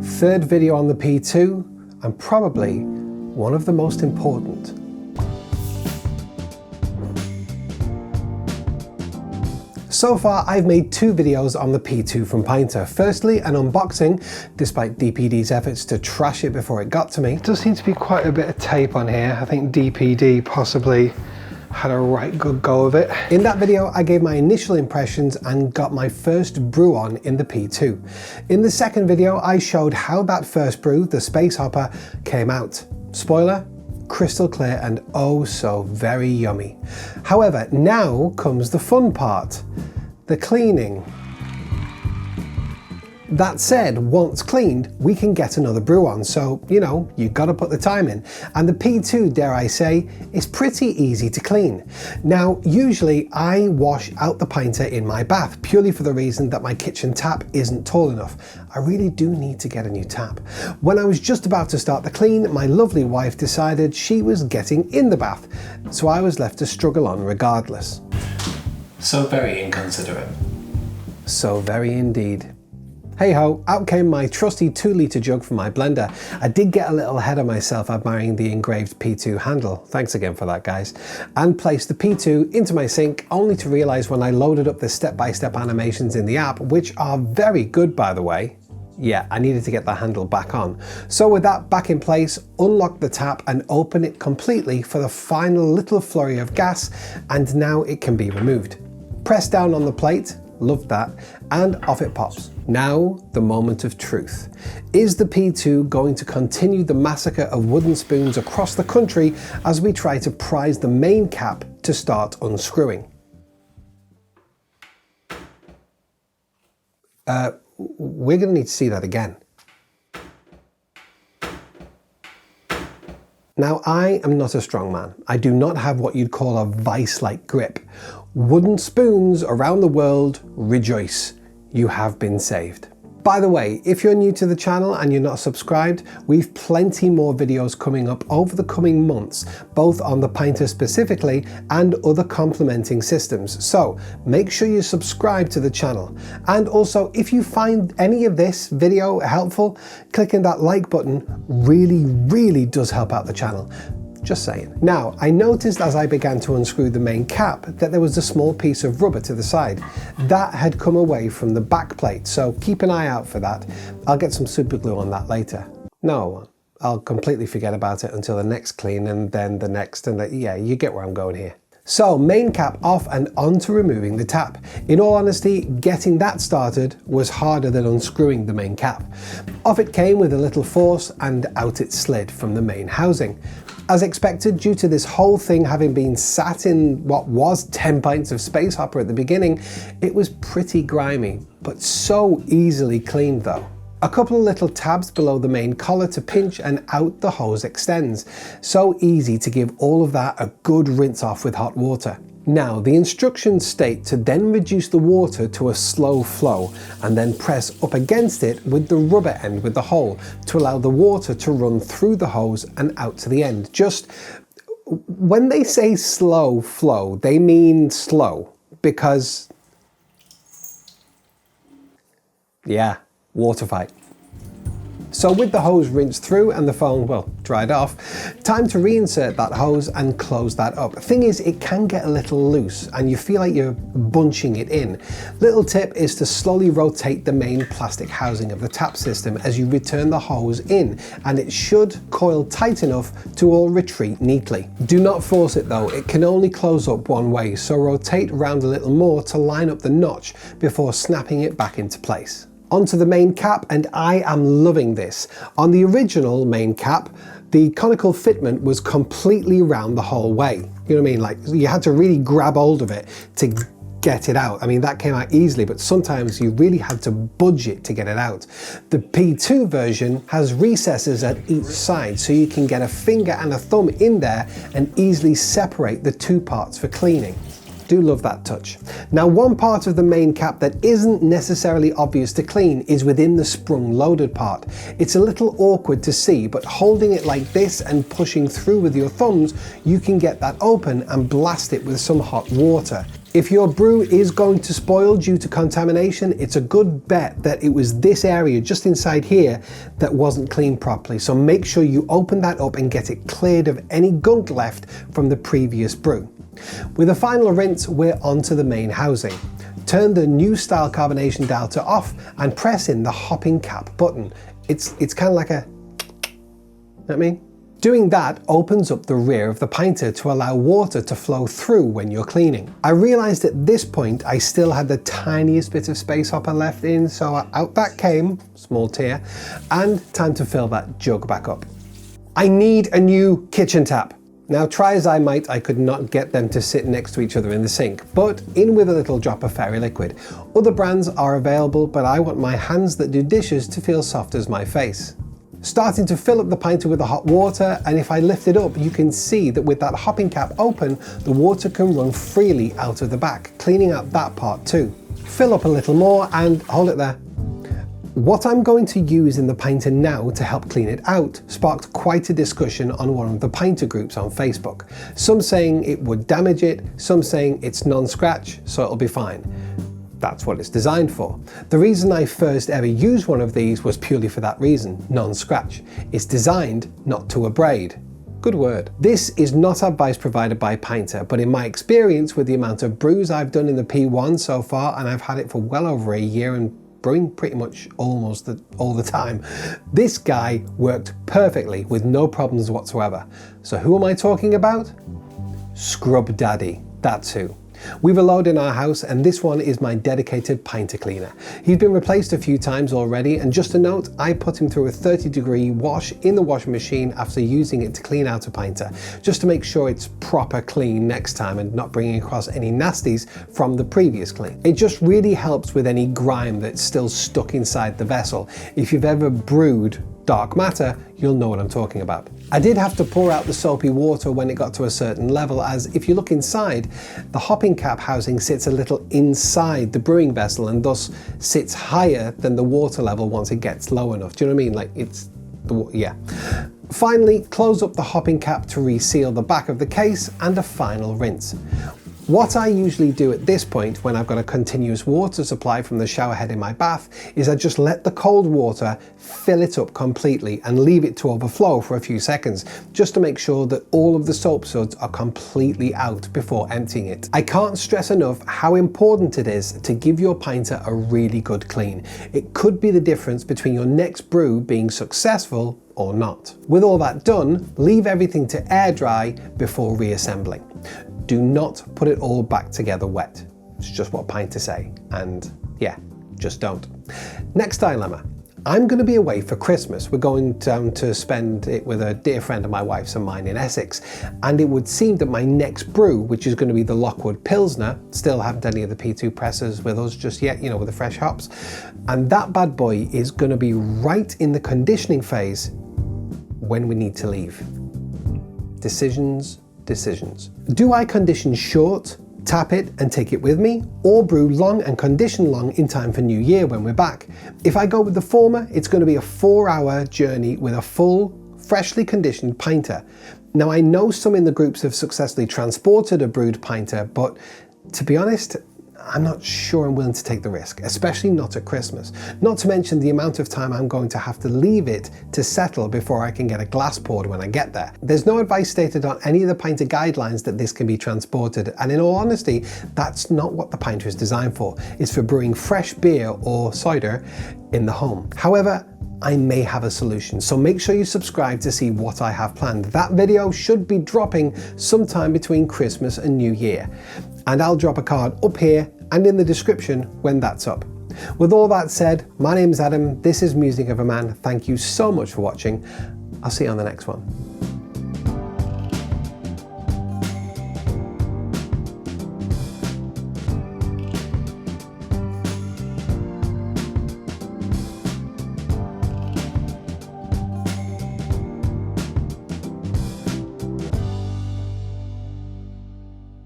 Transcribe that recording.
Third video on the P2, and probably one of the most important. So far, I've made 2 videos on the P2 from Pinter. Firstly, an unboxing, despite DPD's efforts to trash it before it got to me. There does seem to be quite a bit of tape on here. I think DPD possibly had a right good go of it. In that video, I gave my initial impressions and got my first brew on in the P2. In the second video, I showed how that first brew, the Space Hopper, came out. Spoiler, crystal clear and oh so very yummy. However, now comes the fun part, the cleaning. That said, once cleaned, we can get another brew on, so, you know, you've got to put the time in. And the P2, dare I say, is pretty easy to clean. Now, usually I wash out the Pinter in my bath, purely for the reason that my kitchen tap isn't tall enough. I really do need to get a new tap. When I was just about to start the clean, my lovely wife decided she was getting in the bath, so I was left to struggle on regardless. So very inconsiderate. So very indeed. Hey ho, out came my trusty 2-litre jug from my blender. I did get a little ahead of myself admiring the engraved P2 handle, thanks again for that guys, and placed the P2 into my sink, only to realise when I loaded up the step-by-step animations in the app, which are very good by the way, yeah, I needed to get the handle back on. So with that back in place, unlock the tap and open it completely for the final little flurry of gas, and now it can be removed. Press down on the plate, loved that, and off it pops. Now, the moment of truth. Is the P2 going to continue the massacre of wooden spoons across the country as we try to prise the main cap to start unscrewing? We're going to need to see that again. Now, I am not a strong man. I do not have what you'd call a vice-like grip. Wooden spoons around the world, rejoice. You have been saved. By the way, if you're new to the channel and you're not subscribed, we've plenty more videos coming up over the coming months, both on the Pinter specifically and other complementing systems. So make sure you subscribe to the channel. And also, if you find any of this video helpful, clicking that like button really does help out the channel. Just saying. Now, I noticed as I began to unscrew the main cap that there was a small piece of rubber to the side. That had come away from the back plate, so keep an eye out for that. I'll get some super glue on that later. No, I won't. I'll completely forget about it until the next clean and then the next and yeah, you get where I'm going here. So, main cap off and on to removing the tap. In all honesty, getting that started was harder than unscrewing the main cap. Off it came with a little force and out it slid from the main housing. As expected, due to this whole thing having been sat in what was 10 pints of Space Hopper at the beginning, it was pretty grimy, but so easily cleaned though. A couple of little tabs below the main collar to pinch and out the hose extends. So easy to give all of that a good rinse off with hot water. Now, the instructions state to then reduce the water to a slow flow and then press up against it with the rubber end with the hole to allow the water to run through the hose and out to the end. Just when they say slow flow, they mean slow because, yeah, water fight. So with the hose rinsed through and the foam, well, dried off, time to reinsert that hose and close that up. The thing is, it can get a little loose and you feel like you're bunching it in. Little tip is to slowly rotate the main plastic housing of the tap system as you return the hose in, and it should coil tight enough to all retreat neatly. Do not force it though, it can only close up one way, so rotate around a little more to line up the notch before snapping it back into place. Onto the main cap, and I am loving this. On the original main cap, the conical fitment was completely round the whole way. You know what I mean? Like, you had to really grab hold of it to get it out. I mean, that came out easily, but sometimes you really had to budge it to get it out. The P2 version has recesses at each side, so you can get a finger and a thumb in there and easily separate the two parts for cleaning. Do love that touch. Now, one part of the main cap that isn't necessarily obvious to clean is within the sprung loaded part. It's a little awkward to see, but holding it like this and pushing through with your thumbs, you can get that open and blast it with some hot water. If your brew is going to spoil due to contamination, it's a good bet that it was this area just inside here that wasn't cleaned properly. So make sure you open that up and get it cleared of any gunk left from the previous brew. With a final rinse, we're onto the main housing. Turn the new style carbonation dial to off and press in the hopping cap button. It's kind of like a, you know what I mean? Doing that opens up the rear of the pinter to allow water to flow through when you're cleaning. I realized at this point I still had the tiniest bit of space hopper left in, so out that came, small tear, and time to fill that jug back up. I need a new kitchen tap. Now, try as I might, I could not get them to sit next to each other in the sink, but in with a little drop of fairy liquid. Other brands are available, but I want my hands that do dishes to feel soft as my face. Starting to fill up the pinter with the hot water, and if I lift it up, you can see that with that hopping cap open, the water can run freely out of the back, cleaning out that part too. Fill up a little more and hold it there. What I'm going to use in the pinter now to help clean it out sparked quite a discussion on one of the pinter groups on Facebook. Some saying it would damage it, some saying it's non-scratch, so it'll be fine. That's what it's designed for. The reason I first ever used one of these was purely for that reason, non-scratch. It's designed not to abrade. Good word. This is not advice provided by Pinter, but in my experience with the amount of brews I've done in the P1 so far, and I've had it for well over a year and brewing pretty much almost all the time, this guy worked perfectly with no problems whatsoever. So who am I talking about? Scrub Daddy, that's who. We've a load in our house, and this one is my dedicated pinter cleaner. He's been replaced a few times already, and just a note, I put him through a 30-degree wash in the washing machine after using it to clean out a pinter, just to make sure it's proper clean next time and not bringing across any nasties from the previous clean. It just really helps with any grime that's still stuck inside the vessel. If you've ever brewed dark matter, you'll know what I'm talking about. I did have to pour out the soapy water when it got to a certain level, as if you look inside, the hopping cap housing sits a little inside the brewing vessel and thus sits higher than the water level once it gets low enough. Do you know what I mean? Like yeah. Finally, close up the hopping cap to reseal the back of the case and a final rinse. What I usually do at this point, when I've got a continuous water supply from the shower head in my bath, is I just let the cold water fill it up completely and leave it to overflow for a few seconds, just to make sure that all of the soap suds are completely out before emptying it. I can't stress enough how important it is to give your pinter a really good clean. It could be the difference between your next brew being successful or not. With all that done, leave everything to air dry before reassembling. Do not put it all back together wet. It's just what pinters say, and yeah, just don't. Next dilemma. I'm going to be away for Christmas. We're going down to spend it with a dear friend of my wife's and mine in Essex, and it would seem that my next brew, which is going to be the Lockwood Pilsner, still haven't any of the P2 pressers with us just yet, you know, with the fresh hops, and that bad boy is going to be right in the conditioning phase when we need to leave. Decisions. Do I condition short, tap it and take it with me, or brew long and condition long in time for New Year when we're back? If I go with the former, it's going to be a 4-hour journey with a full, freshly conditioned pinter. Now, I know some in the groups have successfully transported a brewed pinter, but to be honest, I'm not sure I'm willing to take the risk, especially not at Christmas. Not to mention the amount of time I'm going to have to leave it to settle before I can get a glass poured when I get there. There's no advice stated on any of the pinter guidelines that this can be transported, and in all honesty, that's not what the pinter is designed for. It's for brewing fresh beer or cider in the home. However, I may have a solution, so make sure you subscribe to see what I have planned. That video should be dropping sometime between Christmas and New Year, and I'll drop a card up here and in the description when that's up. With all that said, my name's Adam, this is Music of a Man. Thank you so much for watching. I'll see you on the next one.